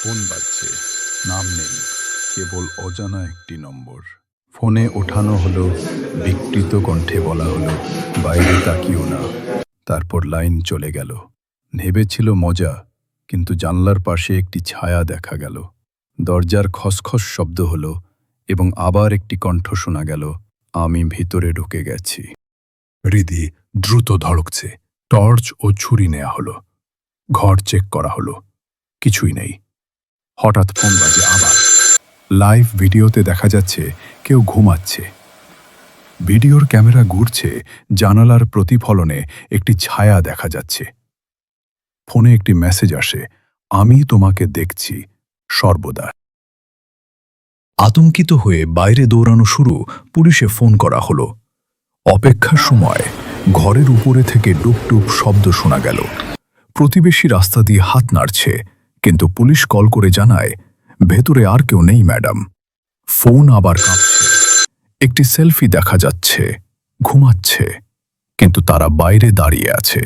Phone বাজছে, নাম নেই, কেবল অজানা একটি নম্বর। ফোনে ওঠানো হলো, বিকৃত কণ্ঠে বলা হলো, বাইরে তাকিও না। তারপর লাইন চলে গেল। ভেবেছিল মজা, কিন্তু জানলার পাশে একটি ছায়া দেখা গেল। দরজার খসখস শব্দ হলো এবং আবার একটি কণ্ঠ শোনা গেল, আমি ভিতরে ঢুকে গেছি। হৃদি দ্রুত ধড়কছে। টর্চ ও ছুরি নেওয়া হলো। ঘর চেক করা হলো, কিছুই নেই। হঠাৎ ফোন বাজে আবার। লাইভ ভিডিওতে দেখা যাচ্ছে কেউ ঘুমাচ্ছে। ভিডিওর ক্যামেরা ঘুরছে, জানালার প্রতিফলনে একটি ছায়া দেখা যাচ্ছে। ফোনে একটি মেসেজ আসে, আমি তোমাকে দেখছি সর্বদা। আতঙ্কিত হয়ে বাইরে দৌড়ানো শুরু, পুলিশে ফোন করা হলো। অপেক্ষার সময় ঘরের উপরে থেকে ডুপডুপ শব্দ শোনা গেল। প্রতিবেশী রাস্তা দিয়ে হাত নাড়ছে, কিন্তু পুলিশ কল করে জানায়, ভেতরে আর কেউ নেই ম্যাডাম। ফোন আবার কাঁপছে। একটি সেলফি দেখা যাচ্ছে, ঘুমাচ্ছে, কিন্তু তারা বাইরে দাঁড়িয়ে আছে।